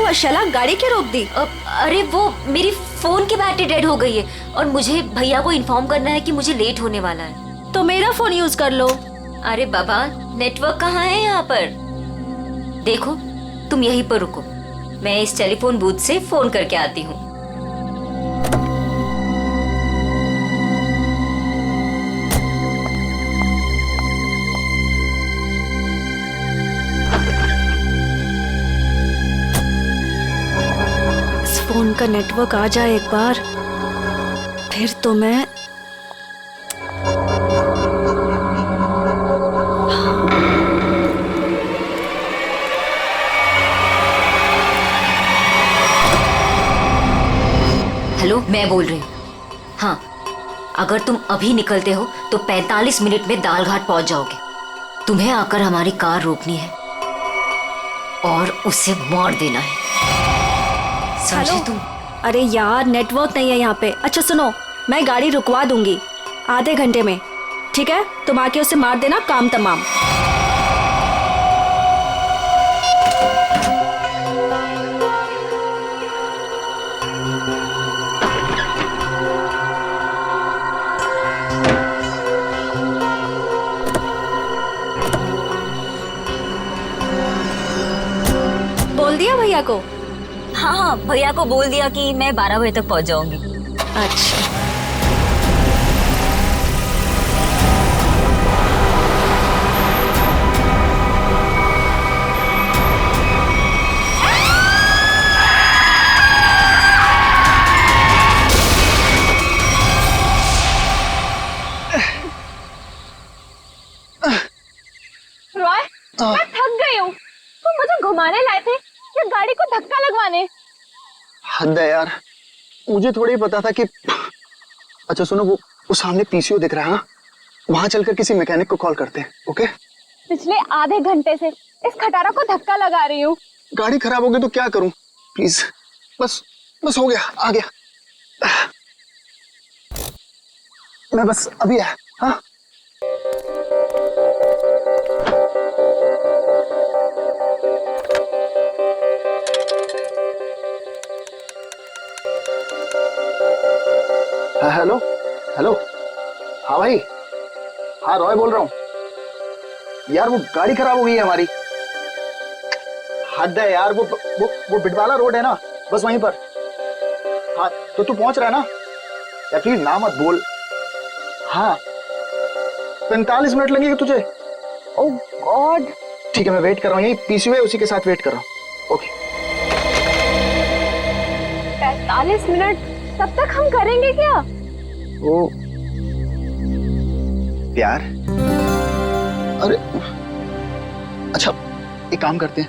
हुआ शैला, गाड़ी क्यों रोक दी? अरे वो मेरी फोन की बैटरी डेड हो गई है और मुझे भैया को इन्फॉर्म करना है कि मुझे लेट होने वाला है। तो मेरा फोन यूज कर लो। अरे बाबा, नेटवर्क कहाँ है यहाँ पर? देखो, तुम यहीं पर रुको, मैं इस टेलीफोन बूथ से फोन करके आती हूँ। इस फोन का नेटवर्क आ जाए एक बार, फिर तो मैं हेलो, मैं बोल रही हूँ। हाँ, अगर तुम अभी निकलते हो तो 45 मिनट में दालघाट पहुंच जाओगे। तुम्हें आकर हमारी कार रोकनी है और उसे मार देना है, समझे तुम? अरे यार, नेटवर्क नहीं है यहाँ पे। अच्छा सुनो, मैं गाड़ी रुकवा दूंगी आधे घंटे में, ठीक है? तुम आके उसे मार देना, काम तमाम। बोल दिया भैया को? हाँ हाँ, भैया को बोल दिया कि मैं 12 बजे तक पहुंच जाऊंगी। अच्छा। रॉय, मैं थक गई हूँ। तुम मुझे घुमाने लाए थे या गाड़ी को धक्का लगवाने? हद है यार, मुझे थोड़ी ही पता था कि। अच्छा सुनो, वो सामने पीसीओ दिख रहा है, वहां चलकर किसी मैकेनिक को कॉल करते हैं। ओके? पिछले आधे घंटे से इस खटारा को धक्का लगा रही हूँ। गाड़ी खराब हो गई तो क्या करूं? प्लीज, बस बस हो गया, आ गया मैं, बस अभी है। हाँ हेलो हेलो। हाँ भाई, हाँ रॉय बोल रहा हूँ यार। वो गाड़ी खराब हो गई है हमारी। हद है यार, वो बिटवाला रोड है ना, बस वहीं पर। हाँ तो तू पहुंच रहा है ना यार? प्लीज ना मत बोल। हाँ 45 मिनट लगेंगे तुझे? ओह गॉड, ठीक है मैं वेट कर रहा हूँ, यही पीसीओ है उसी के साथ वेट कर रहा हूँ। ओके 45 मिनट, तब तक हम करेंगे क्या? ओ प्यार, अरे अच्छा एक काम करते हैं,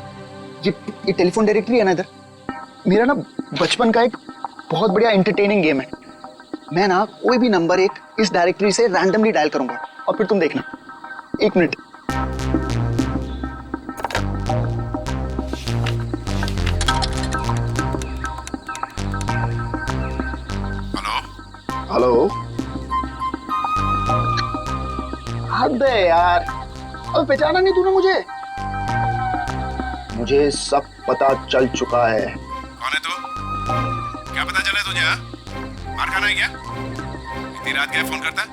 ये टेलीफोन डायरेक्टरी है ना इधर, मेरा ना बचपन का एक बहुत बढ़िया एंटरटेनिंग गेम है। मैं ना कोई भी नंबर एक इस डायरेक्टरी से रैंडमली डायल करूंगा और फिर तुम देखना। एक मिनट। Hello hello. हद है यार, अब पहचाना नहीं तूने मुझे? मुझे सब पता चल चुका है। कौन है तू? क्या पता चला तुझे? हाँ, मार खाना है क्या? इतनी रात क्या फोन करता?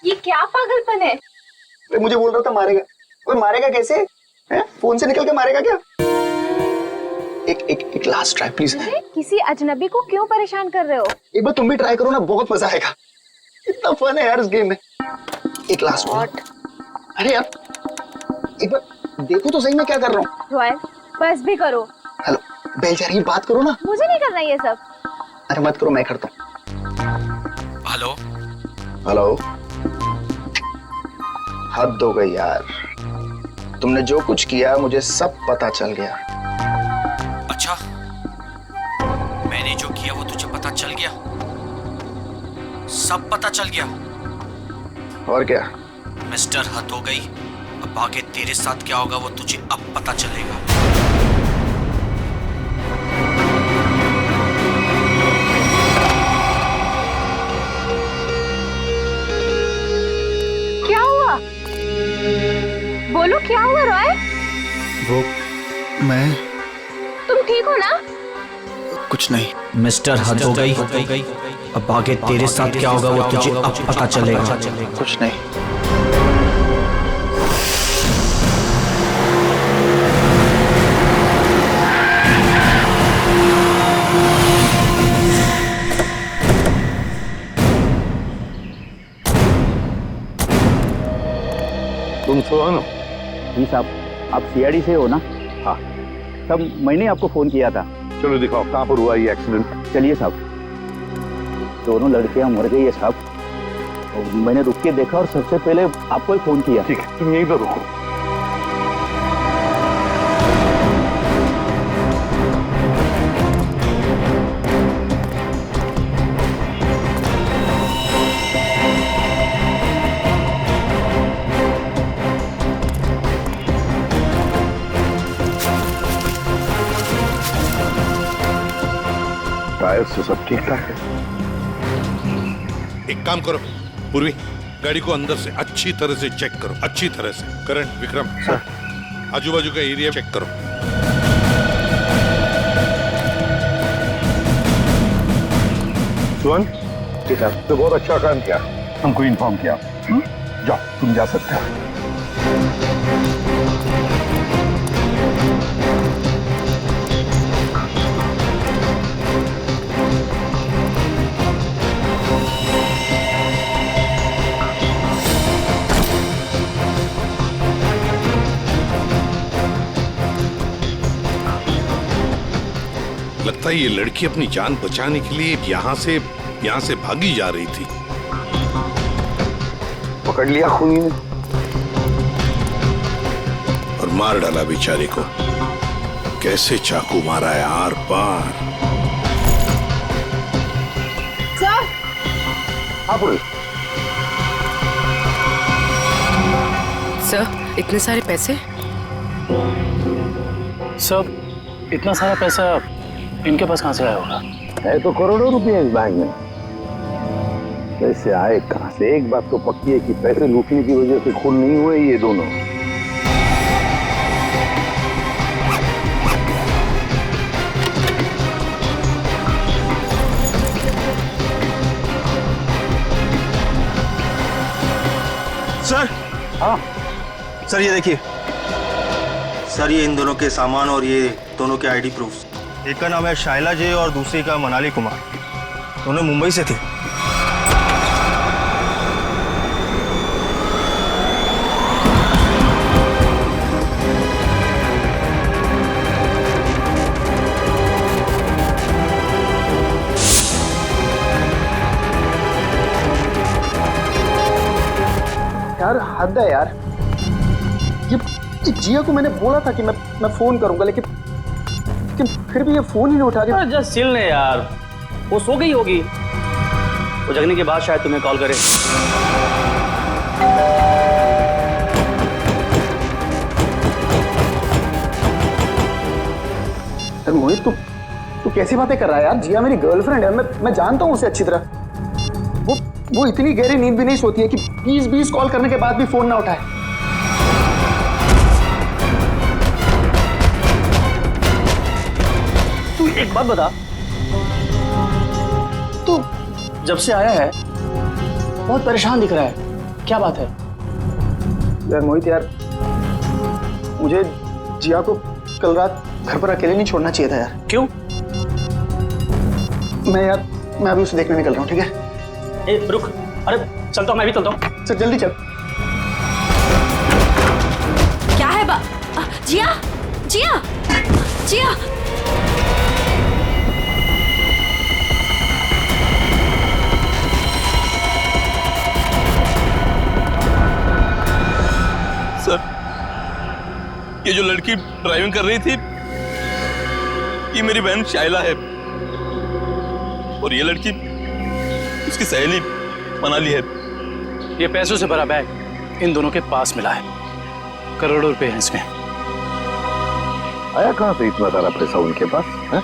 ये क्या पागलपन है? मुझे बोल रहा था मारेगा। ओए मारेगा कैसे? है? फोन से निकल के मारेगा क्या? एक लास्ट ट्राई प्लीज। किसी अजनबी को क्यों परेशान कर रहे हो? एक बार तुम भी ट्राई करो ना, बहुत मजा आएगा। इतना फन है यार इस गेम में। एक लास्ट बार। अरे यार एक बार देखो तो सही मैं क्या कर रहा हूँ। रॉय बस भी करो। हेलो बेलचारी, बात करो ना। मुझे नहीं करना ये सब। अरे मत करो, मैं करता हूँ। Hello hello. हद हो गई यार, तुमने जो कुछ किया मुझे सब पता चल गया। अच्छा, मैंने जो किया वो तुझे पता चल गया? सब पता चल गया? और क्या? मिस्टर हद हो गई, अब आगे तेरे साथ क्या होगा वो तुझे अब पता चलेगा। क्या हुआ? बोलो क्या हुआ रॉय? वो ठीक हो ना? कुछ नहीं। मिस्टर, हद हो गई। अब आगे तेरे साथ क्या होगा वो तुझे अब पता चलेगा। कुछ नहीं। तुम सोनो। जी साहब, आप सीआईडी से हो ना? हाँ। तब मैंने आपको फोन किया था। चलो दिखाओ कहाँ पर हुआ ये एक्सीडेंट। चलिए साहब। दोनों लड़कियां मर गई है साहब। और मैंने रुक के देखा और सबसे पहले आपको ही फोन किया। ठीक है, तुम यहीं पर रुको। टायर से सब ठीक ठाक है। एक काम करो पूर्वी, गाड़ी को अंदर से अच्छी तरह से चेक करो, अच्छी तरह से। करण, विक्रम, सर, आजू बाजू का एरिया चेक करो। सुन, ठीक है, तो बहुत अच्छा काम किया, हमको इन्फॉर्म किया। जाओ, तुम जा सकते हो। लगता है ये लड़की अपनी जान बचाने के लिए यहाँ से भागी जा रही थी। पकड़ लिया खूनी ने और मार डाला बेचारे को। कैसे चाकू मारा है आर पार। सर, हाँ पुलिस। सर, इतने सारे पैसे? सर, इतना सारा पैसा इनके पास कहाँ से आया होगा? है तो करोड़ों रुपए इस बैंक में। पैसे आए कहाँ से? एक बात तो पक्की है कि पैसे लूटने की वजह से खून नहीं हुए ये दोनों। सर। हाँ सर, ये देखिए सर, ये इन दोनों के सामान और ये दोनों के आईडी प्रूफ। एक का नाम है शाइला जे और दूसरी का मनाली कुमार। दोनों मुंबई से थे। यार हद है यार। ये जिया को मैंने बोला था कि मैं फोन करूंगा, लेकिन फिर भी ये फोन ही नहीं उठा के। जस्ट चिल ले यार, वो सो गई होगी। वो जगने के बाद शायद तुम्हें कॉल करे। मोहित, तू कैसी बातें कर रहा है यार? जिया मेरी गर्लफ्रेंड है, मैं जानता हूँ उसे अच्छी तरह। वो इतनी गहरी नींद भी नहीं सोती है कि 20 कॉल करने के बाद भी फोन ना उठाए। तू एक बात बता, तू जब से आया है बहुत परेशान दिख रहा है, क्या बात है? यार मोहित यार, मुझे जिया को कल रात घर पर अकेले नहीं छोड़ना चाहिए था यार। क्यों? मैं अभी उसे देखने निकल रहा हूँ, ठीक है? ए रुक, अरे चलता हूँ, मैं भी चलता हूँ। सर जल्दी चल। क्या है जिया, जिया, जिया। सर, ये जो लड़की ड्राइविंग कर रही थी ये मेरी बहन शाइला है और ये लड़की उसकी सहेली मनाली है। ये पैसों से भरा बैग इन दोनों के पास मिला है, करोड़ों रुपए हैं इसमें। आया कहाँ से इतना सारा पैसा उनके पास है?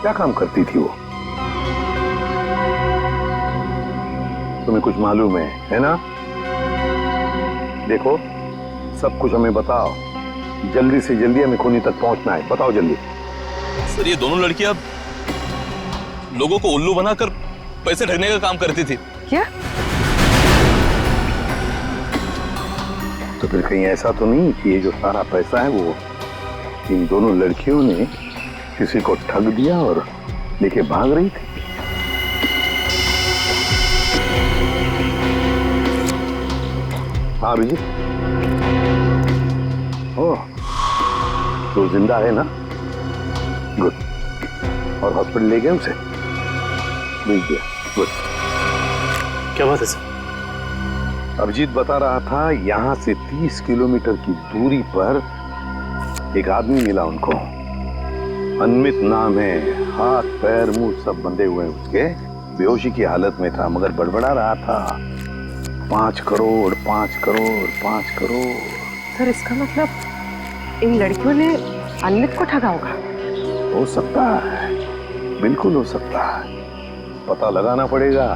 क्या काम करती थी वो? तुम्हें कुछ मालूम है ना? देखो, सब कुछ हमें बताओ। जल्दी से जल्दी हमें खूनी तक पहुंचना है, बताओ जल्दी। सर ये दोनों लड़कियां लोगों को उल्लू बनाकर पैसे ठगने का काम करती थी। क्या? तो फिर कहीं ऐसा तो नहीं कि ये जो सारा पैसा है वो इन दोनों लड़कियों ने किसी को ठग दिया और लेके भाग रही थी? हाँ अभिजीत, ओह तो जिंदा है ना? गुड। और हॉस्पिटल ले गए उसे? भेज दिया। गुड। क्या बात है सर? अभिजीत बता रहा था यहाँ से 30 किलोमीटर की दूरी पर एक आदमी मिला उनको। अनमित नाम है, हाथ पैर मुंह सब बंधे हुए हैं उसके, बेहोशी की हालत में था मगर बड़बड़ा रहा था 5 करोड़ 5 करोड़ 5 करोड़। सर इसका मतलब इन लड़कियों ने अनमित को ठगा होगा। हो सकता है, बिल्कुल हो सकता है। पता लगाना पड़ेगा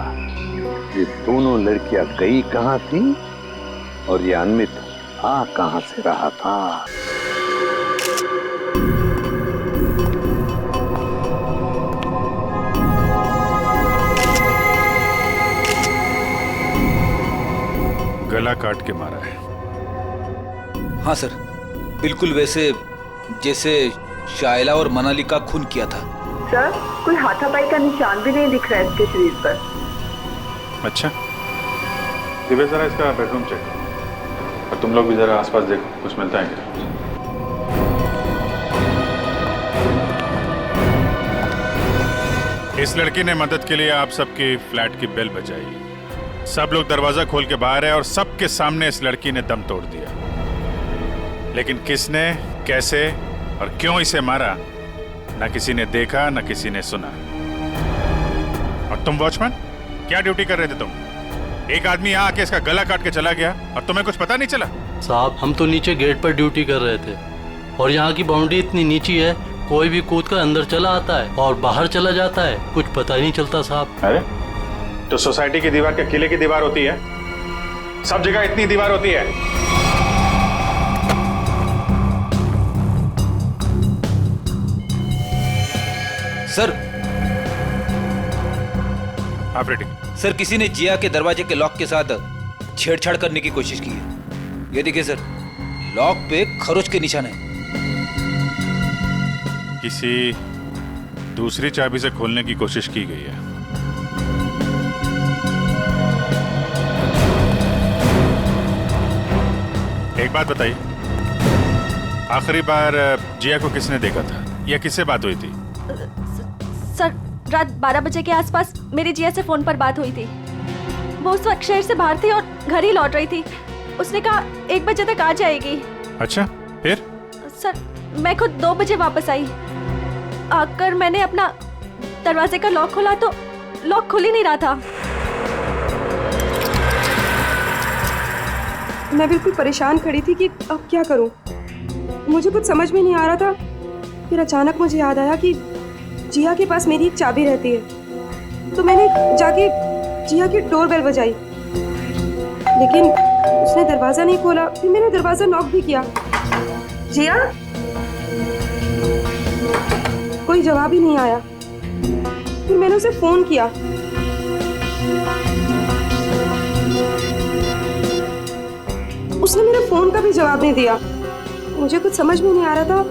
ये दोनों लड़कियां गई कहां थी और ये अनमित आ कहां से रहा था। गला काट के मारा है। हाँ सर, बिल्कुल वैसे जैसे शाइला और मनाली का खून किया था। सर कोई हाथापाई का निशान भी नहीं दिख रहा है इसके शरीर पर। अच्छा, दिव्या जरा इसका बेडरूम चेक करो और तुम लोग भी जरा आसपास देखो, कुछ मिलता है क्या? इस लड़की ने मदद के लिए आप सबकी फ्लैट की बेल बजाई। सब लोग दरवाजा खोल के बाहर है और सबके सामने इस लड़की ने दम तोड़ दिया। लेकिन किसने, कैसे और क्यों इसे मारा, ना किसी ने देखा ना किसी ने सुना। और तुम वॉचमैन क्या ड्यूटी कर रहे थे तुम? एक आदमी यहाँ आके इसका गला काट के चला गया और तुम्हें कुछ पता नहीं चला? साहब हम तो नीचे गेट पर ड्यूटी कर रहे थे और यहाँ की बाउंड्री इतनी नीची है, कोई भी कूद कर अंदर चला आता है और बाहर चला जाता है, कुछ पता ही नहीं चलता साहब। अरे तो सोसाइटी की दीवार क्या किले की दीवार होती है? सब जगह इतनी दीवार होती है? सर ऑपरेटिंग सर, किसी ने जिया के दरवाजे के लॉक के साथ छेड़छाड़ करने की कोशिश की है। ये देखिए सर, लॉक पे खरोच के निशान है। किसी दूसरी चाबी से खोलने की कोशिश की गई है। एक बात बताइए, आखिरी बार जिया को किसने देखा था या किससे बात हुई थी? सर रात 12 बजे के आसपास मेरी जिया से फोन पर बात हुई थी। वो उस वक्त शहर से बाहर थी और घर ही लौट रही थी। उसने कहा 1 बजे तक आ जाएगी। अच्छा, फिर? सर मैं खुद 2 बजे वापस आई। आकर मैंने अपना दरवाजे का लॉक खोला तो लॉक खुल ही नहीं रहा था। मैं बिल्कुल परेशान खड़ी थी कि अब क्या करूं। मुझे कुछ समझ में नहीं आ रहा था। फिर अचानक मुझे याद आया कि जिया के पास मेरी एक चाबी रहती है, तो मैंने जाके जिया की डोरबेल बजाई, लेकिन उसने दरवाजा नहीं खोला। फिर मैंने दरवाजा नॉक भी किया। जिया, कोई जवाब ही नहीं आया। फिर मैंने उसे फोन किया। उसने मेरे फोन का भी जवाब नहीं दिया। मुझे कुछ समझ में नहीं आ रहा था।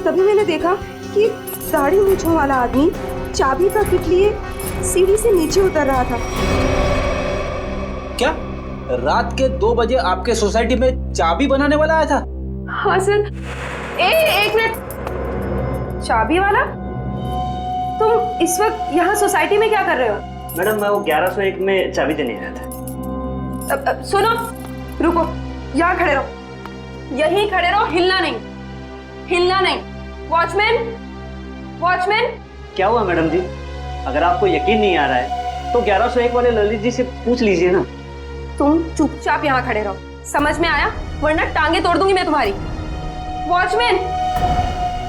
तभी मैंने देखा कि दाढ़ी मूंछों वाला आदमी चाबी का किट लिए सीढ़ी से नीचे उतर रहा था। क्या रात के 2 बजे आपके सोसाइटी में चाबी बनाने वाला आया था? हाँ सर। एक मिनट, चाबी वाला? तुम इस वक्त यहाँ सोसाइटी में क्या कर रहे हो? मैडम मैं वो 1101 में चाबी देने आया था। सुनो, रुको, यहाँ खड़े रहो, यहीं खड़े रहो, हिलना नहीं, हिलना नहीं। Watchman, watchman. क्या हुआ मैडम जी? अगर आपको यकीन नहीं आ रहा है तो 1101 वाले ललित जी से पूछ लीजिए ना। तुम चुपचाप यहाँ खड़े रहो, समझ में आया? वरना टांगे तोड़ दूंगी मैं तुम्हारी। वॉचमैन।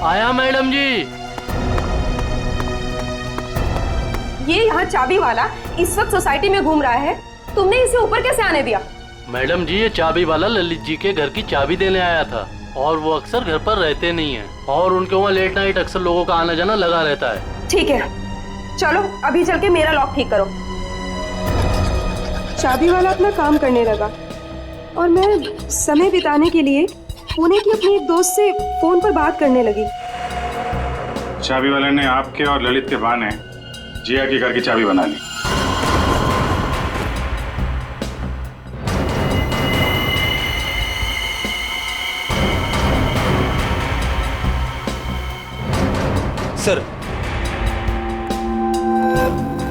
आया मैडम जी। ये यहाँ चाबी वाला इस वक्त सोसाइटी में घूम रहा है, तुमने इसे ऊपर कैसे आने दिया? मैडम जी ये चाबी वाला ललित जी के घर की चाबी देने आया था। और वो अक्सर घर पर रहते नहीं हैं और उनके वहाँ लेट नाइट अक्सर लोगों का आना जाना लगा रहता है। ठीक है, चलो अभी चल के मेरा लॉक ठीक करो। चाबी वाला अपना काम करने लगा और मैं समय बिताने के लिए पुणे की अपनी एक दोस्त से फोन पर बात करने लगी। चाबी वाले ने आपके और ललित के बहाने जिया के घर की चाबी बना ली। सर,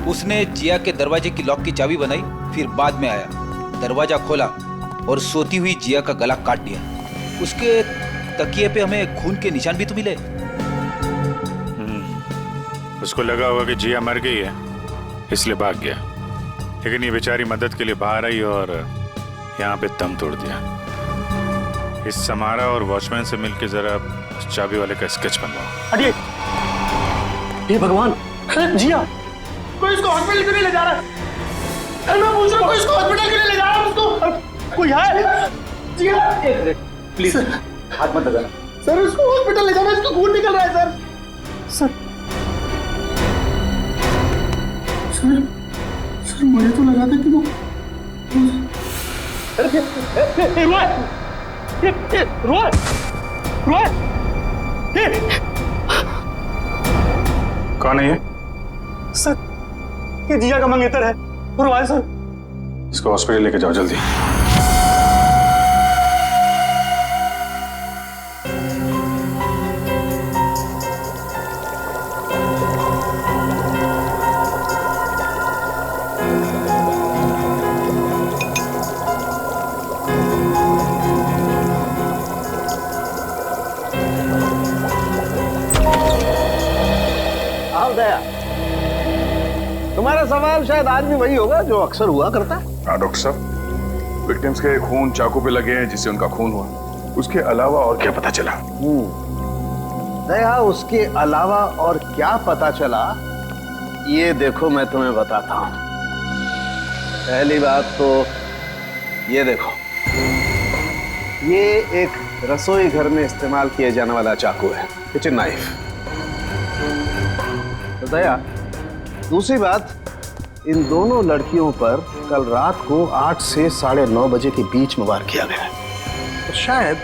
उसने जिया के दरवाजे की लॉक की चाबी बनाई, फिर बाद में आया, दरवाजा खोला और सोती हुई जिया का गला काट दिया। उसके तकिए पे हमें खून के निशान भी तो मिले। उसको लगा होगा कि जिया मर गई है, इसलिए भाग गया। लेकिन ये बेचारी मदद के लिए बाहर आई और यहाँ पे दम तोड़ दिया। इस समारा और वॉचमैन से मिलकर जरा उस चाबी वाले का स्केच बनवाओ। अरे हे भगवान, जिया कोई इसको हॉस्पिटल क्यों नहीं ले जा रहा? मैं पूछ रहा हूँ कोई इसको हॉस्पिटल क्यों नहीं ले जा रहा? उसको कोई है? जिया एक मिनट प्लीज, हाथ मत लगाना सर। उसको हॉस्पिटल ले जाना, इसको खून निकल रहा है सर। सर मुझे तो लगा था कि वो कौन है ये? सर ये जिया का मंगेतर है, रोय सर। इसको हॉस्पिटल लेके जाओ जल्दी। तुम्हारा सवाल शायद आज भी वही होगा जो अक्सर हुआ करता है। हाँ डॉक्टर साहब, विक्टिम्स के खून चाकू पे लगे हैं जिससे उनका खून हुआ। उसके अलावा और क्या पता चला? दया, उसके अलावा और क्या पता चला ये देखो मैं तुम्हें बताता हूं। पहली बात तो ये देखो, ये एक रसोई घर में इस्तेमाल किया जाने वाला चाकू है, किचन नाइफ। तो दया, दूसरी बात, इन दोनों लड़कियों पर कल रात को 8 से 9:30 बजे के बीच में वार किया गया है। तो शायद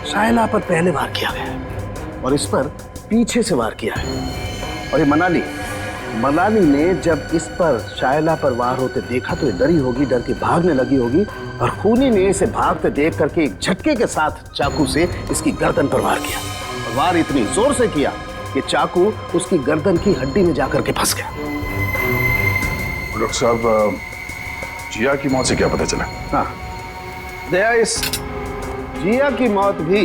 शायला पर पहले वार किया गया है और इस पर पीछे से वार किया है। और ये मनाली ने जब इस पर शायला पर वार होते देखा तो ये डरी होगी, डर के भागने लगी होगी और खूनी ने इसे भागते देख करके एक झटके के साथ चाकू से इसकी गर्दन पर वार किया। और वार इतनी जोर से किया कि चाकू उसकी गर्दन की हड्डी में जाकर के फंस गया। डॉक्टर साहब, जिया की मौत से क्या पता चला? हाँ दया, इस जिया की मौत भी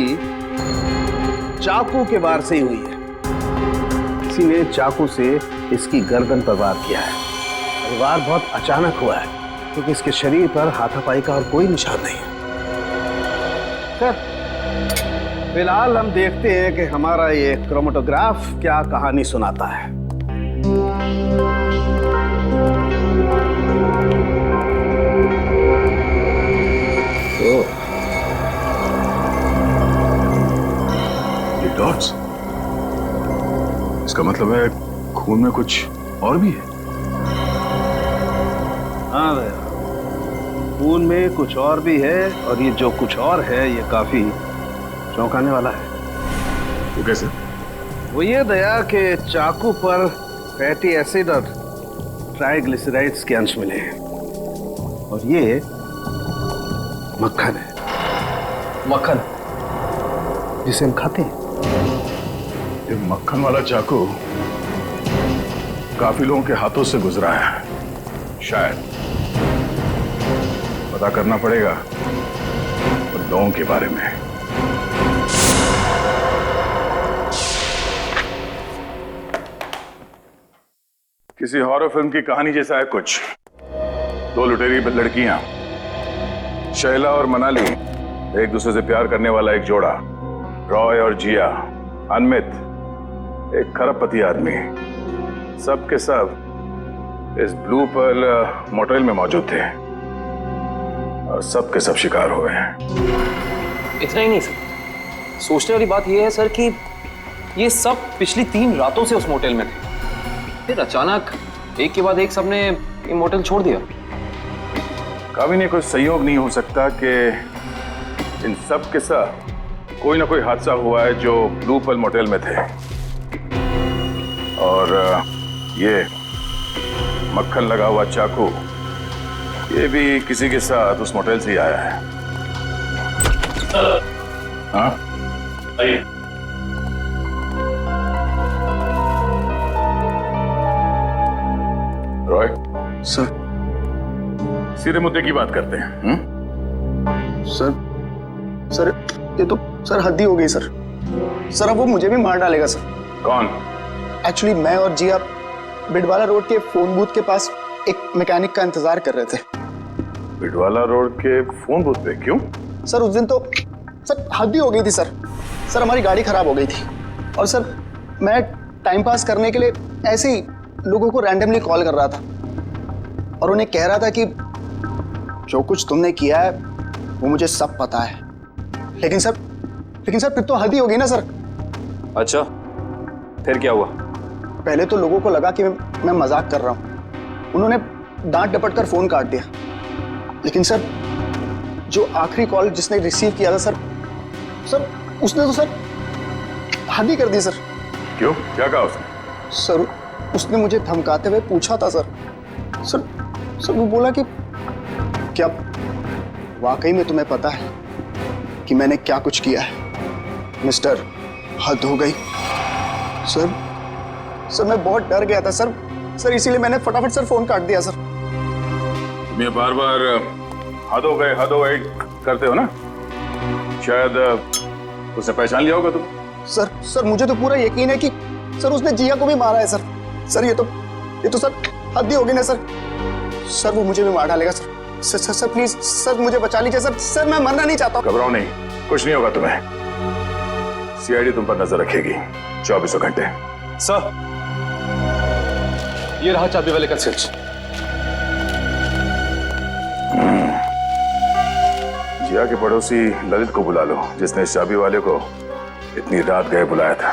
चाकू के वार से ही हुई है। किसी ने चाकू से इसकी गर्दन पर वार किया है। और वार बहुत अचानक हुआ है क्योंकि इसके शरीर पर हाथापाई का और कोई निशान नहीं है। खैर, फिलहाल हम देखते हैं कि हमारा ये क्रोमेटोग्राफ क्या कहानी सुनाता है। ये डॉट्स, इसका मतलब है खून में कुछ और भी है। हाँ भैया, खून में कुछ और भी है और ये जो कुछ और है ये काफी चौंकाने वाला है। वो कैसे? वो ये दया के चाकू पर फैटी एसिड और ट्राइग्लिसराइड्स के अंश मिले हैं और ये मक्खन है। मक्खन जिसे हम खाते हैं। ये मक्खन वाला चाकू काफी लोगों के हाथों से गुजरा है। शायद पता करना पड़ेगा उन लोगों के बारे में। किसी हॉरर फिल्म की कहानी जैसा है कुछ। 2 लुटेरी लड़कियां, शैला और मनाली, एक दूसरे से प्यार करने वाला एक जोड़ा, रॉय और जिया, अनमित, एक खरबपति आदमी, सब के सब इस ब्लू पर्ल मोटेल में मौजूद थे और सब के सब शिकार हुए हैं। इतना ही नहीं सर, सोचने वाली बात यह है सर कि ये सब पिछली 3 रातों से उस मोटेल में थे, फिर अचानक एक के बाद एक सबने ये मोटेल छोड़ दिया। कभी नहीं कोई संयोग नहीं हो सकता कि इन सब के साथ कोई ना कोई हादसा हुआ है जो ब्लू पल मोटेल में थे, और ये मक्खन लगा हुआ चाकू ये भी किसी के साथ उस मोटेल से ही आया है। हाँ आइए। रॉय सर, सीधे मुद्दे की बात करते हैं। सर ये तो सर हद ही हो गई सर। सर अब वो मुझे भी मार डालेगा सर। कौन? एक्चुअली मैं और जिया बिडवाला रोड के फोन बूथ के पास एक मैकेनिक का इंतजार कर रहे थे। बिडवाला रोड के फोन बूथ पे? क्यों? सर उस दिन तो सर हद ही हो गई थी सर। सर हमारी गाड़ी खराब हो गई थी और सर मैं टाइम पास करने के लिए ऐसे ही लोगों को रैंडमली कॉल कर रहा था और उन्हें कह रहा था कि जो कुछ तुमने किया है वो मुझे सब पता है। लेकिन सर फिर तो हद ही हो गई ना सर। अच्छा, फिर क्या हुआ? पहले तो लोगों को लगा कि मैं मजाक कर रहा हूँ, उन्होंने डांट डपट कर फोन काट दिया। लेकिन सर जो आखिरी कॉल जिसने रिसीव किया था सर उसने तो सर हद ही कर दी सर। क्यों? क्या कहा उसने? सर उसने मुझे धमकाते हुए पूछा था सर वो बोला कि क्या वाकई में तुम्हें पता है कि मैंने क्या कुछ किया है? मिस्टर, हद हो गई। सर मैं बहुत डर गया था सर इसीलिए मैंने फटाफट सर फोन काट दिया सर। तुम ये बार बार हद हो गए करते हो ना? शायद उसने पहचान लिया होगा तुम। सर मुझे तो पूरा यकीन है कि सर उसने जिया को भी मारा है सर ये तो सर हद ही होगी ना सर वो मुझे भी मार डालेगा सर प्लीज सर मुझे बचा लीजिए सर मैं मरना नहीं चाहता। घबराओ नहीं, कुछ नहीं होगा तुम्हें। सीआईडी तुम पर नजर रखेगी 24 घंटे। सर ये रहा चाबी वाले का स्विच। जिया के पड़ोसी ललित को बुला लो, जिसने इस चाबी वाले को इतनी रात गए बुलाया था।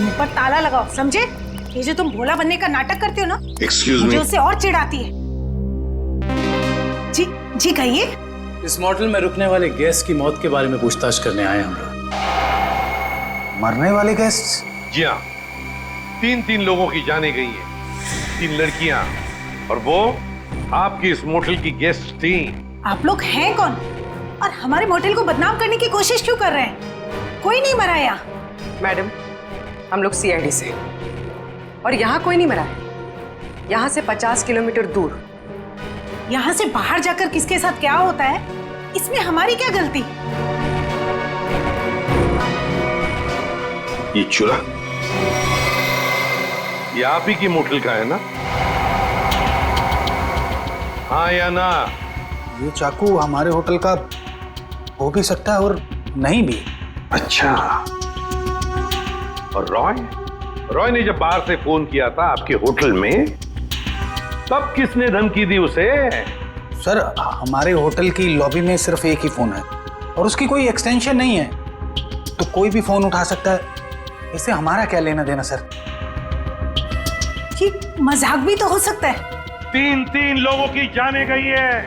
मुंह पर ताला लगाओ, समझे? ये जो तुम भोला बनने का नाटक करते हो ना, Excuse मुझे me? उससे और चिढ़ाती है। जी कहिए। इस मोटेल में रुकने वाले गेस्ट की मौत के बारे में पूछताछ करने आए हम लोग। मरने वाले गेस्ट? जी हाँ, 3 लोगों की जाने गई हैं, 3 लड़कियां, और वो आपकी इस मोटेल की गेस्ट थी। आप लोग हैं कौन और हमारे मोटेल को बदनाम करने की कोशिश क्यों कर रहे हैं? कोई नहीं मरा यहाँ। मैडम, हम लोग सीआईडी से, और यहाँ कोई नहीं मरा है। यहाँ से 50 किलोमीटर दूर। यहाँ से बाहर जाकर किसके साथ क्या होता है, इसमें हमारी क्या गलती? ये चूल्हा ये आप ही की मोटेल का है ना? हाँ या ना? ये चाकू हमारे होटल का हो भी सकता है और नहीं भी। अच्छा, और रॉय ने जब बाहर से फोन किया था आपके होटल में, तब किसने धमकी दी उसे? सर हमारे होटल की लॉबी में सिर्फ एक ही फोन है और उसकी कोई एक्सटेंशन नहीं है, तो कोई भी फोन उठा सकता है। इससे हमारा क्या लेना देना सर? ये मजाक भी तो हो सकता है। 3 लोगों की जाने गई है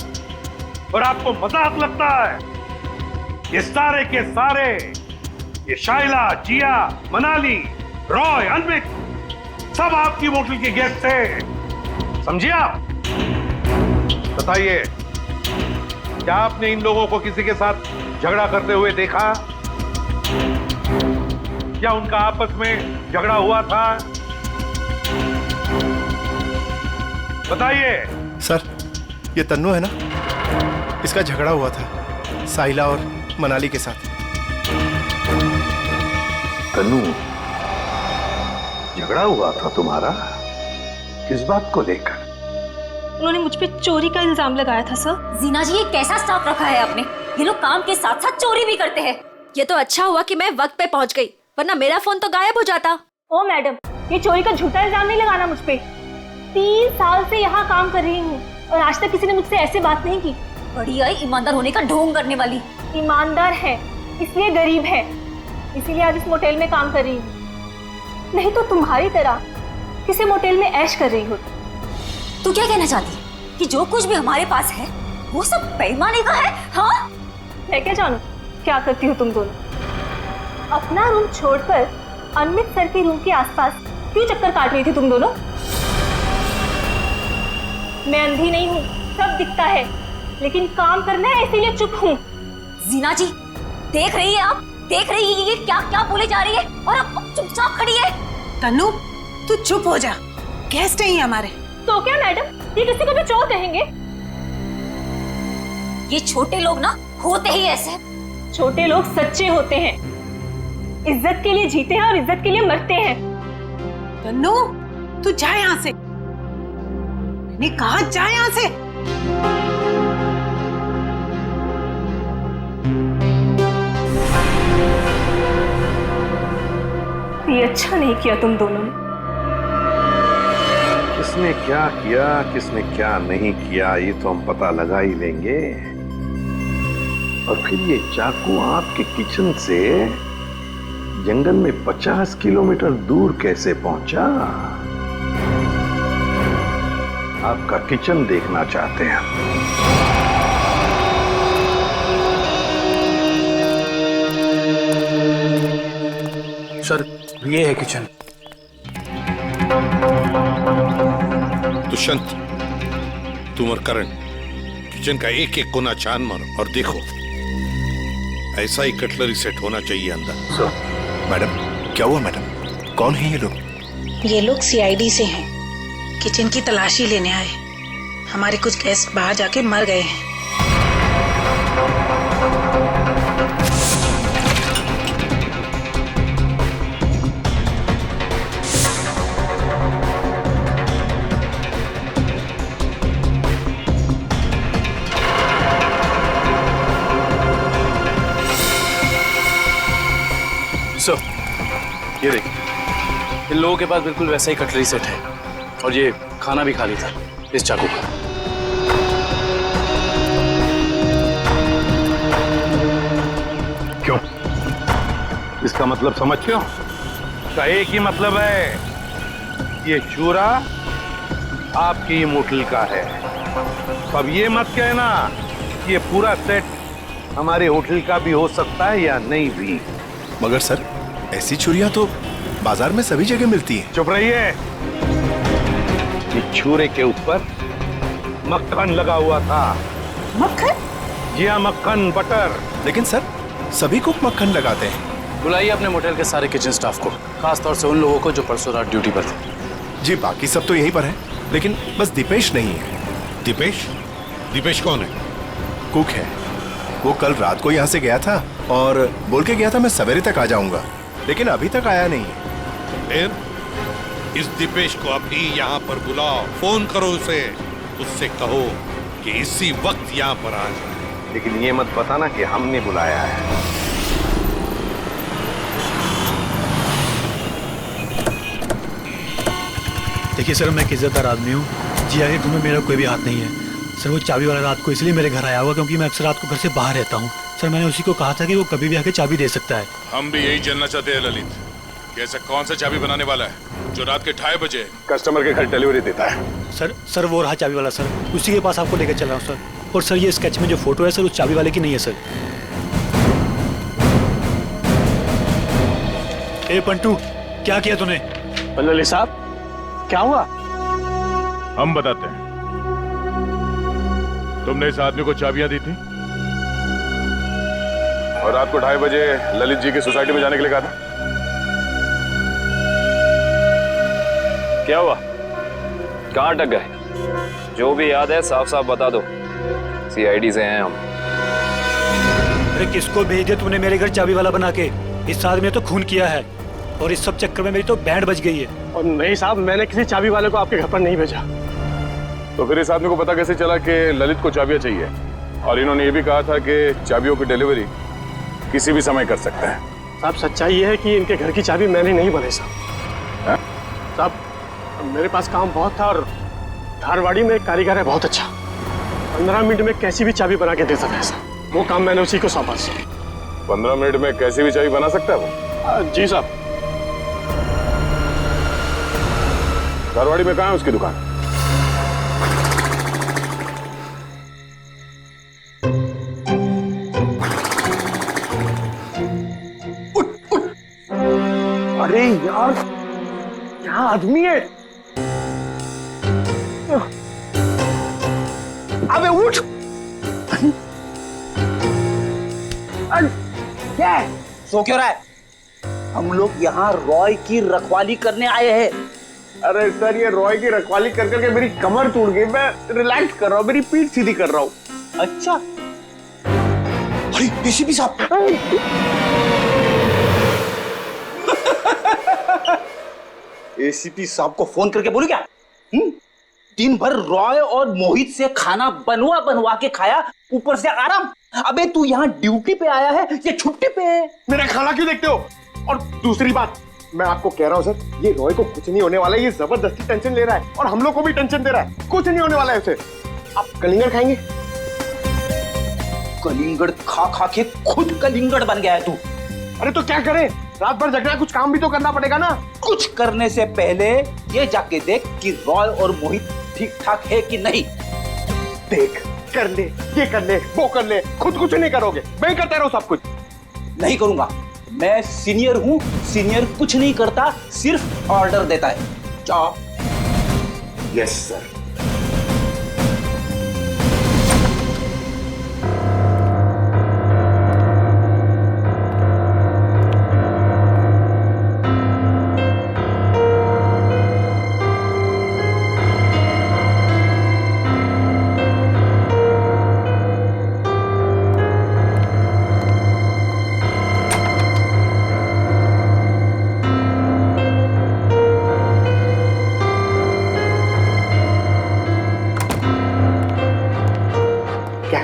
और आपको मजाक लगता है? ये सारे के सारे, ये शाइला, जिया, मनाली, रॉय, अनविक, सब आपकी मोटेल के गेस्ट थे, समझिए आप? बताइए, क्या आपने इन लोगों को किसी के साथ झगड़ा करते हुए देखा? क्या उनका आपस में झगड़ा हुआ था? बताइए। सर, ये तन्नू है ना, इसका झगड़ा हुआ था साहिला और मनाली के साथ। तन्नू, झगड़ा हुआ था तुम्हारा? किस बात को लेकर? उन्होंने मुझ पे चोरी का इल्जाम लगाया था सर। जीना जी, ये कैसा स्टाफ रखा है आपने? ये लोग काम के साथ साथ चोरी भी करते हैं। ये तो अच्छा हुआ कि मैं वक्त पे पहुंच गई, वरना मेरा फोन तो गायब हो जाता। ओ मैडम, ये चोरी का झूठा इल्जाम नहीं लगाना मुझ पे। 3 साल से यहाँ काम कर रही हूँ और आज तक किसी ने मुझसे ऐसे बात नहीं की। बड़ी आई ईमानदार होने का ढोंग करने वाली। ईमानदार है इसलिए गरीब है, इसीलिए आज इस मोटेल में काम कर रही हूँ, नहीं तो तुम्हारी तरह किसी मोटेल में ऐश कर रही होती। तू क्या कहना चाहती है कि जो कुछ भी हमारे पास है वो सब बेईमानी का है? हाँ, मैं क्या जानूं क्या करती हो तुम दोनों। अपना रूम छोड़कर अनमित सर के रूम के आसपास क्यों चक्कर काट रही थी तुम दोनों? मैं अंधी नहीं हूँ, सब दिखता है, लेकिन काम करना है इसीलिए चुप हूँ। जीना जी, देख रही है आप, देख रही है ये क्या क्या बोले जा रही है और अब चुपचाप खड़ी है। तन्नू, तू चुप हो जा, गेस्ट हैं हमारे। तो क्या मैडम, ये किसी को भी चोर कहेंगे? ये छोटे लोग ना होते ही ऐसे। छोटे लोग सच्चे होते हैं, इज्जत के लिए जीते हैं और इज्जत के लिए मरते हैं। तन्नू, तू जा यहाँ से, मैंने कहा जा यहाँ से। ये अच्छा नहीं किया तुम दोनों ने। किसने क्या किया, किसने क्या नहीं किया, ये तो हम पता लगा ही लेंगे। और फिर ये चाकू आपके किचन से जंगल में 50 किलोमीटर दूर कैसे पहुंचा? आपका किचन देखना चाहते हैं। सर, ये है किचन। दुष्यंत, तुम और करण किचन का एक एक कोना छान मारो और देखो, ऐसा ही कटलरी सेट होना चाहिए अंदर। मैडम, क्या हुआ मैडम? कौन है ये लोग? ये लोग सीआईडी से हैं, किचन की तलाशी लेने आए। हमारे कुछ गेस्ट बाहर जाके मर गए हैं। ये देख, इन लोगों के पास बिल्कुल वैसा ही कटलरी सेट है और ये खाना भी खाली था इस चाकू का। क्यों? इसका मतलब समझते हो? इसका एक ही मतलब है, ये चूरा आपकी मोटल का है। अब ये मत कहना कि ये पूरा सेट हमारे होटल का भी हो सकता है या नहीं भी। मगर सर, ऐसी छुरियां तो बाजार में सभी जगह मिलती हैं। चुप रहिए। ये छुरे के ऊपर मक्खन लगा हुआ था। मक्खन? जी हाँ, मक्खन, बटर। लेकिन सर, सभी कुक मक्खन लगाते हैं। बुलाइए अपने मोटेल के सारे किचन स्टाफ को, खास तौर से उन लोगों को जो परसों रात ड्यूटी पर थे। जी, बाकी सब तो यहीं पर है, लेकिन बस दीपेश नहीं है। दीपेश? दीपेश कौन है? कुक है। वो कल रात को यहाँ से गया था और बोल के गया था मैं सवेरे तक आ जाऊंगा, लेकिन अभी तक आया नहीं है। फिर इस दीपेश को अभी यहाँ पर बुलाओ, फोन करो उसे, उससे कहो कि इसी वक्त यहाँ पर आ जाए। लेकिन ये मत बताना कि हमने बुलाया है। देखिए सर, मैं एक इज्जतदार आदमी हूँ, जी आगे घर में मेरा कोई भी हाथ नहीं है। सर, वो चाबी वाला रात को इसलिए मेरे घर आया हुआ क्योंकि मैं अक्सर रात को घर से बाहर रहता हूँ। सर, मैंने उसी को कहा था कि वो कभी भी आके चाबी दे सकता है। हम भी यही जानना चाहते हैं ललित, कि ऐसा कौन सा चाबी बनाने वाला है जो रात के 2:30 बजे कस्टमर के घर डिलीवरी देता है। सर वो रहा चाबी वाला सर, उसी के पास आपको लेकर चल रहा हूँ सर। और सर, ये स्केच में जो फोटो है सर, उस चाबी वाले की नहीं है सर। ए पंटू, क्या किया तूने? ललित साहब, क्या हुआ? हम बताते हैं। तुमने इस आदमी को चाबियां दी थी और रात को 2:30 बजे ललित जी की सोसाइटी में जाने के लिए कहा था। क्या हुआ? कहाँ अटक गए? जो भी याद है साफ साफ बता दो, सीआईडी से हैं हम। अरे किसको भेज दिया तूने मेरे घर चाबी वाला बना के? इस आदमी ने तो खून किया है और इस सब चक्कर में मेरी तो बैंड बज गई है। और नहीं साहब, मैंने किसी चाबी वाले को आपके घर पर नहीं भेजा। तो फिर इस आदमी को पता कैसे चला कि ललित को चाबियां चाहिए? और इन्होंने ये भी कहा था कि चाबियों की डिलीवरी किसी भी समय कर सकते हैं। साहब सच्चाई ये है कि इनके घर की चाबी मैंने नहीं बनाई साहब। साहब मेरे पास काम बहुत था और धारवाड़ी में एक कारीगर है बहुत अच्छा, 15 मिनट में कैसी भी चाबी बना के दे सकता है साहब। वो काम मैंने उसी को सौंपा साहब। 15 मिनट में कैसी भी चाबी बना सकता है वो? जी साहब। धारवाड़ी में कहाँ है उसकी दुकान? अरे यार यहाँ आदमी है। अबे उठ। क्या है? सो क्यों रहा है? हम लोग यहाँ रॉय की रखवाली करने आए हैं। अरे सर ये रॉय की रखवाली कर करके मेरी कमर टूट गई, मैं रिलैक्स कर रहा हूँ, मेरी पीठ सीधी कर रहा हूँ। अच्छा। अरे एसीपी साहब। एसीपी साहब को फोन करके बोलू क्या? दिन भर रॉय और मोहित से खाना बनवा बनवा के खाया, ऊपर से आराम। अबे तू यहाँ ड्यूटी पे आया है या छुट्टी पे है? मेरा खाना क्यों देखते हो? और दूसरी बात, मैं आपको कह रहा हूँ सर, ये रॉय को कुछ नहीं होने वाला है, ये जबरदस्ती टेंशन ले रहा है और हम लोग को भी टेंशन दे रहा है। कुछ नहीं होने वाला है उसे। आप कलिंगड़ खाएंगे? कलिंगड़ खा खा के खुद कलिंगड़ बन गया है तू। अरे तो क्या करे, रात भर जगना, कुछ काम भी तो करना पड़ेगा ना। कुछ करने से पहले ये जाके देख कि रॉय और मोहित ठीक ठाक है कि नहीं। देख, कर ले, ये कर ले, वो कर ले, खुद कुछ नहीं करोगे, मैं ही करता रहूं सब कुछ। नहीं करूंगा, मैं सीनियर हूं, सीनियर कुछ नहीं करता, सिर्फ ऑर्डर देता है। जाओ। Yes sir.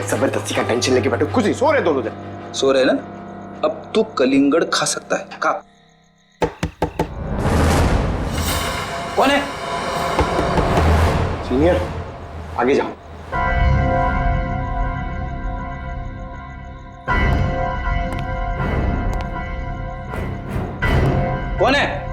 जबरदस्ती का टेंशन लेके बैठो, कुछ नहीं, सो रहे दोनों जन। सो रहे ना? अब तू कलिंगड़ खा सकता है। खा। कौन है? सीनियर, आगे जाओ। कौन है?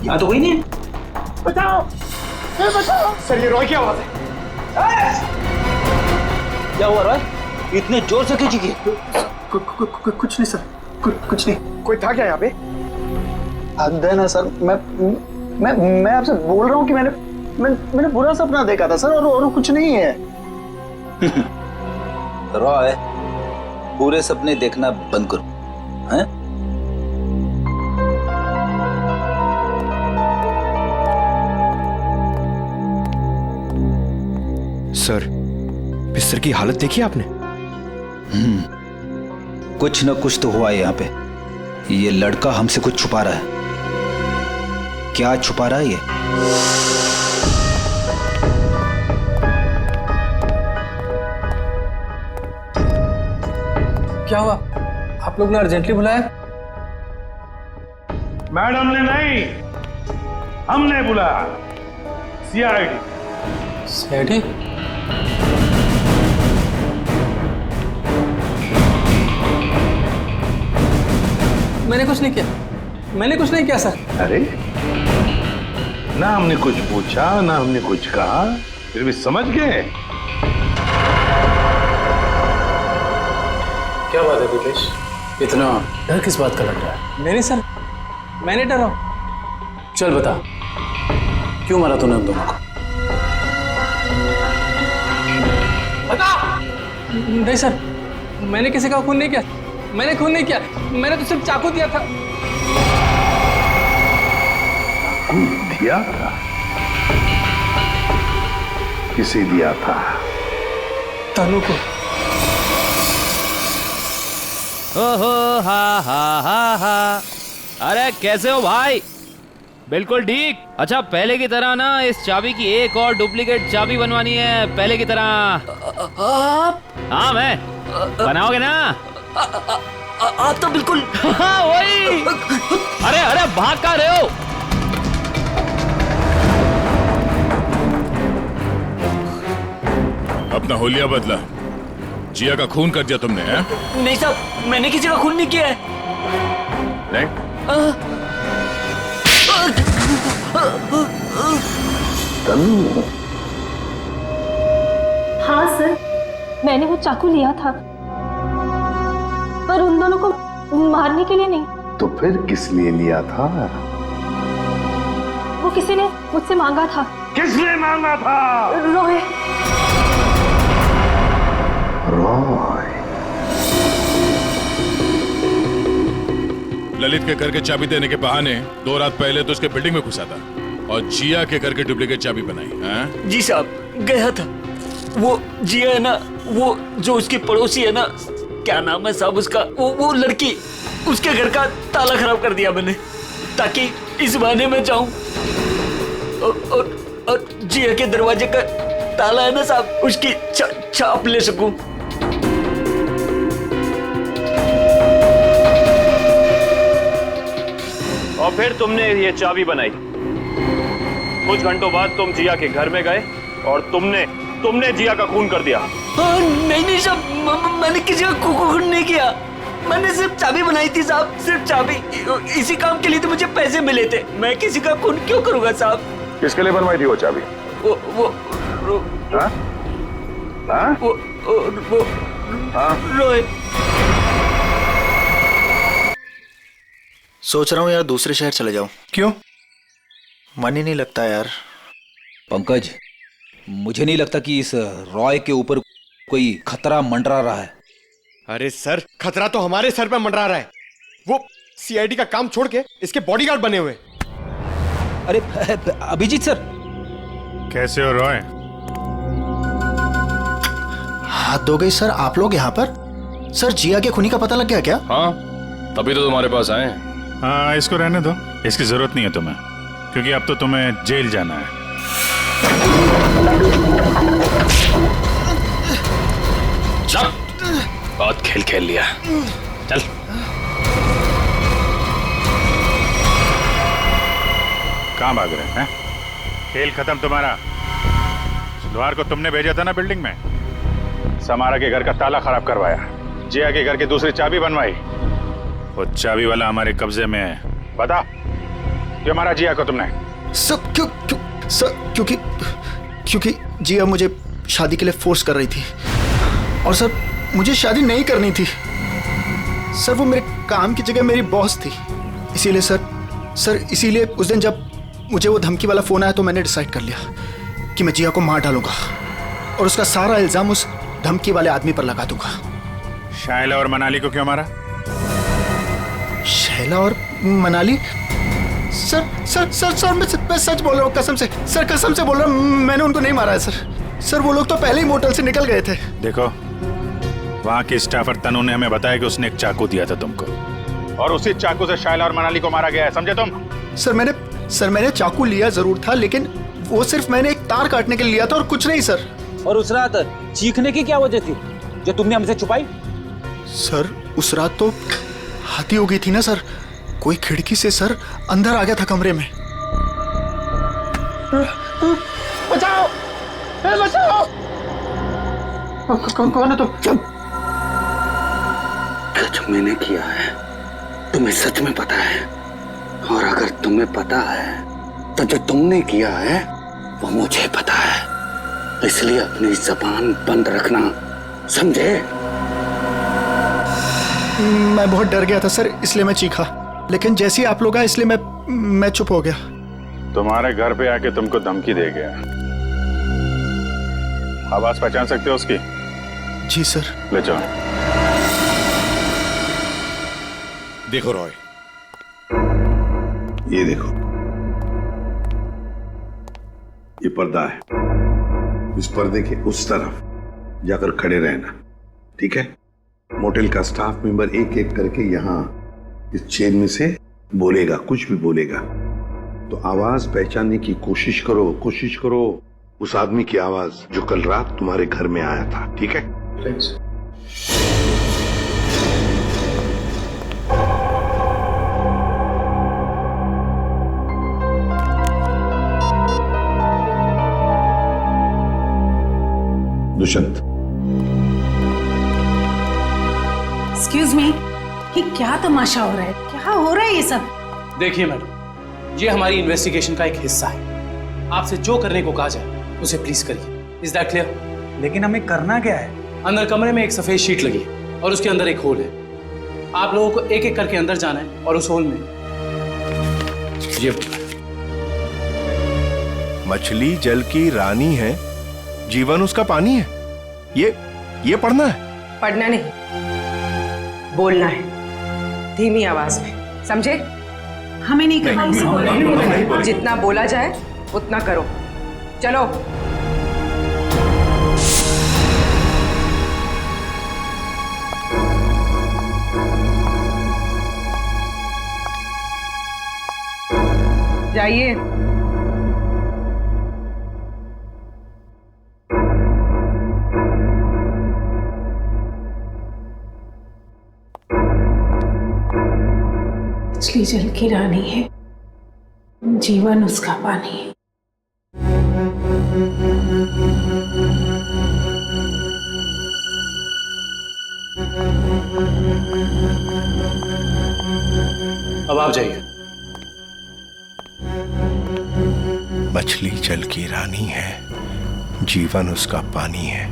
यहाँ तो कोई नहीं है। बचाओ, बचाओ। सर ये रॉय की आवाज है। क्या हुआ रॉय? इतने जोर से क्यों चीखी? कुछ नहीं सर, कुछ नहीं। कोई था क्या यहाँ पे? हद ना सर, मैं आपसे बोल रहा हूँ कि मैंने बुरा सपना देखा था सर, और कुछ नहीं है। रॉय, बुरे सपने देखना बंद करो, हैं? सर, बिस्तर की हालत देखी आपने? कुछ न कुछ तो हुआ है यहाँ पे। ये लड़का हमसे कुछ छुपा रहा है। क्या छुपा रहा है ये? क्या हुआ? आप लोग ने अर्जेंटली बुलाया? मैडम ने नहीं, हमने बुलाया। सीआईडी। सीआईडी? मैंने कुछ नहीं किया, मैंने कुछ नहीं किया सर। अरे ना हमने कुछ पूछा, ना हमने कुछ कहा, फिर भी समझ गए। क्या बात है दिपेश, इतना डर किस बात का लग रहा है? नहीं सर, मैंने डरा। चल बता, क्यों मारा तूने उन दोनों को? बता। नहीं सर, मैंने किसी का खून नहीं किया, मैंने खून नहीं किया, मैंने तो सिर्फ चाकू दिया था। दिया था? किसे दिया था? तानू को। ओहो हा हा हा हा। अरे कैसे हो भाई? बिल्कुल ठीक। अच्छा पहले की तरह ना इस चाबी की एक और डुप्लीकेट चाबी बनवानी है, पहले की तरह। आप? हाँ मैं। बनाओगे ना? आप तो बिल्कुल। हाँ वही। अरे अरे भाग कहाँ रहे हो? अपना होलिया बदला। जिया का खून कर दिया तुमने, हैं? नहीं साहब, मैंने किसी का खून नहीं किया है। नहीं? हाँ सर, मैंने वो चाकू लिया था, पर उन दोनों को मारने के लिए नहीं। तो फिर किस लिए लिया था? वो किसी ने मुझसे मांगा था। किसने मांगा था? रॉय। रॉय। ललित के घर के चाबी देने के बहाने 2 रात पहले तो उसके बिल्डिंग में घुसा था और जिया के घर के डुप्लीकेट चाबी बनाई, हैं? जी साहब, गया था। वो जिया है ना, वो जो उसकी पड़ोसी है ना, क्या नाम है साहब उसका, वो लड़की, उसके घर का ताला खराब कर दिया मैंने, ताकि इस बहाने में जाऊं और जिया के दरवाजे का ताला है ना साहब, उसकी छाप ले सकूं। और फिर तुमने ये चाबी बनाई। कुछ घंटों बाद तुम जिया के घर में गए और तुमने जिया का खून कर दिया। नहीं साहब, मैंने किसी का खून नहीं किया। मैंने सिर्फ चाबी बनाई थी साहब, सिर्फ चाबी। इसी काम के लिए तो मुझे पैसे मिले थे। मैं किसी का खून क्यों करूंगा साहब? किसके लिए बनवाई थी वो चाबी? वो रोहित। सोच रहा हूँ यार दूसरे शहर चले जाऊं। क्यों? मन ही नहीं लगता यार। पंकज, मुझे नहीं लगता कि इस रॉय के ऊपर कोई खतरा मंडरा रहा है। अरे सर, खतरा तो हमारे सर पे मंडरा रहा है। वो सीआईडी का काम छोड़ के इसके बॉडीगार्ड बने हुए। अरे अभिजीत सर। कैसे हो रॉय? हाथ धो गई सर, आप लोग यहाँ पर? सर जिया के खूनी का पता लग गया क्या? हाँ, तभी तो तुम्हारे पास आए। हाँ इसको रहने दो, इसकी जरूरत नहीं है तुम्हें, क्योंकि अब तो तुम्हें जेल जाना है। चल, बहुत खेल खेल लिया, चल। कहाँ भाग रहे हैं? खेल खत्म तुम्हारा। सुधार को तुमने भेजा था ना बिल्डिंग में, समारा के घर का ताला खराब करवाया, जिया के घर की दूसरी चाबी बनवाई। वो चाबी वाला हमारे कब्जे में है। बता क्यों मारा जिया को तुमने? सर क्योंकि जिया मुझे शादी के लिए फोर्स कर रही थी, और सर मुझे शादी नहीं करनी थी। सर वो मेरे काम की जगह मेरी बॉस थी, इसीलिए इसीलिए उस दिन जब मुझे वो धमकी वाला फोन आया तो मैंने डिसाइड कर लिया कि मैं जिया को मार डालूंगा और उसका सारा इल्जाम उस धमकी वाले आदमी पर लगा दूंगा। शायला और मनाली को क्यों मारा? शैला और मनाली? सर मैं सच बोल रहा हूँ, कसम से सर, कसम से बोल रहा हूँ, मैंने उनको नहीं मारा है सर। वो लोग तो पहले ही मोटल से निकल गए थे। देखो, वहाँ के स्टाफर तनु ने हमें बताया कि उसने एक चाकू दिया था तुमको, और उसी चाकू से शायला और मनाली को मारा गया है, समझे तुम? सर मैंने चाकू लिया जरूर था, लेकिन वो सिर्फ मैंने एक तार काटने के लिए लिया था और कुछ नहीं सर। और उस रात चीखने की क्या वजह थी जो तुमने हमसे छुपाई? सर उस रात तो हाथी हो गई थी ना सर, कोई खिड़की से सर अंदर आ गया था कमरे में। बचाओ, बचाओ! कौन है तुम? जो मैंने किया है तुम्हें सच में पता है, और अगर तुम्हें पता है तो जो तुमने किया है वो मुझे पता है, इसलिए अपनी जबान बंद रखना, समझे? मैं बहुत डर गया था सर, इसलिए मैं चीखा, लेकिन जैसे ही आप लोग आए इसलिए मैं चुप हो गया। तुम्हारे घर पे आके तुमको धमकी दे गया। आवाज पहचान सकते हो उसकी? जी सर। ले जाओ। देखो रॉय, ये देखो, ये पर्दा है। इस पर्दे के उस तरफ जाकर खड़े रहना, ठीक है? मोटेल का स्टाफ मेंबर एक एक करके यहाँ इस चेन में से बोलेगा, कुछ भी बोलेगा तो आवाज पहचानने की कोशिश करो उस आदमी की आवाज जो कल रात तुम्हारे घर में आया था, ठीक है? दुष्यंत, एक्सक्यूज मी, ये क्या तमाशा हो रहा है? क्या हो रहा है ये सब? देखिए मैडम, ये हमारी इन्वेस्टिगेशन का एक हिस्सा है। आपसे जो करने को कहा जाए उसे प्लीज करिए। Is that clear? लेकिन हमें करना क्या है? अंदर कमरे में एक सफेद शीट लगी है और उसके अंदर एक होल है। आप लोगों को एक एक करके अंदर जाना है और उस होल में ये बोलना है, मछली जल की रानी है, जीवन उसका पानी है। ये पढ़ना है? पढ़ना नहीं, बोलना है धीमी आवाज में, समझे? हमें नहीं करना। जितना बोला जाए उतना करो। चलो। जाइए। मछली जल की रानी है, जीवन उसका पानी है। अब आप जाइए। मछली जल की रानी है, जीवन उसका पानी है।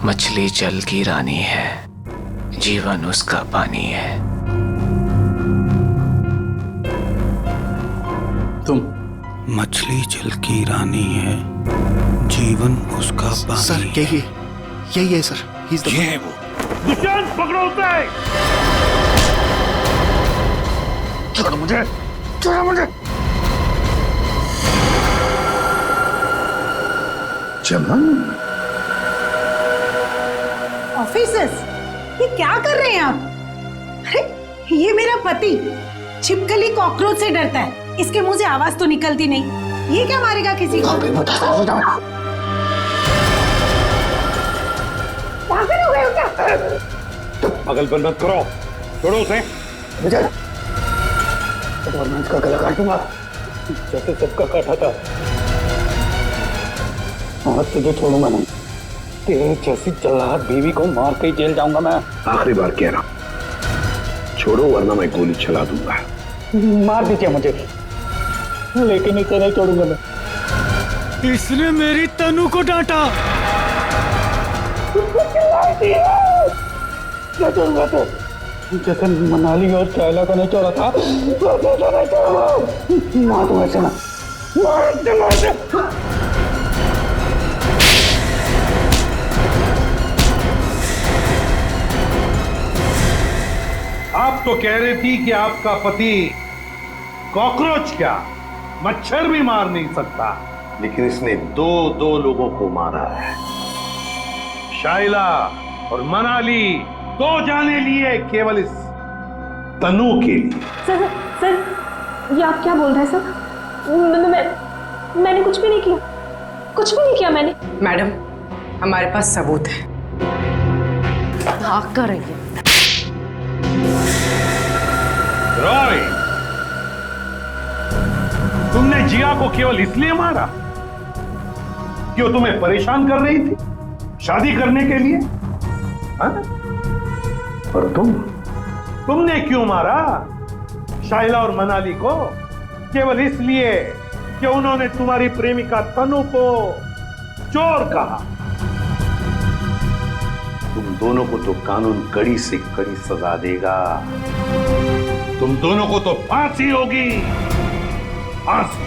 मछली जल की रानी है, जीवन उसका पानी है। तुम? मछली जल की रानी है, जीवन उसका पानी। सर यही है सर, ये है वो। दुष्यंत, पकड़ो उसे! छोड़ो मुझे! चमन, ऑफिसर्स, ये क्या कर रहे हैं आप? अरे ये मेरा पति छिपकली कॉकरोच से डरता है, इसके मुंह से आवाज तो निकलती नहीं, ये क्या मारेगा किसी को? पागल हो गए हो क्या? पागलपन मत करो, छोड़ो उसे। वरना इसका गला काटूंगा जैसे सबका काटा था। आज तुझे छोड़ूंगा नहीं, तेरे जैसी जल्लाद बीवी को मार के जेल जाऊंगा मैं। आखिरी बार कह रहा हूं, छोड़ो वरना मैं गोली चला दूंगा। मार दीजिए मुझे, लेकिन इसे नहीं छोड़ूंगा मैं। इसने मेरी तनु को डांटा। क्या छोड़ूंगा तो? जैसे मनाली और शायला को नहीं छोड़ा था, वैसे नहीं छोड़ूंगा। मार दूंगा इसे, मार दूंगा। आप तो कह रही थी कि आपका पति कॉकरोच क्या, मच्छर भी मार नहीं सकता, लेकिन इसने दो लोगों को मारा है। शाइला और मनाली, 2 जाने लिए केवल इस तनु के लिए। सर, ये आप क्या बोल रहे हैं सर? मैंने कुछ भी नहीं किया, मैंने। मैडम, हमारे पास सबूत है। भाग कर रही है। रॉय, तुमने जिया को केवल इसलिए मारा कि वो तुम्हें परेशान कर रही थी शादी करने के लिए? हाँ? और तुमने क्यों मारा शाइला और मनाली को? केवल इसलिए कि उन्होंने तुम्हारी प्रेमिका तनु को चोर कहा। तुम दोनों को तो कानून कड़ी से कड़ी सजा देगा। तुम दोनों को तो फांसी होगी, फांसी।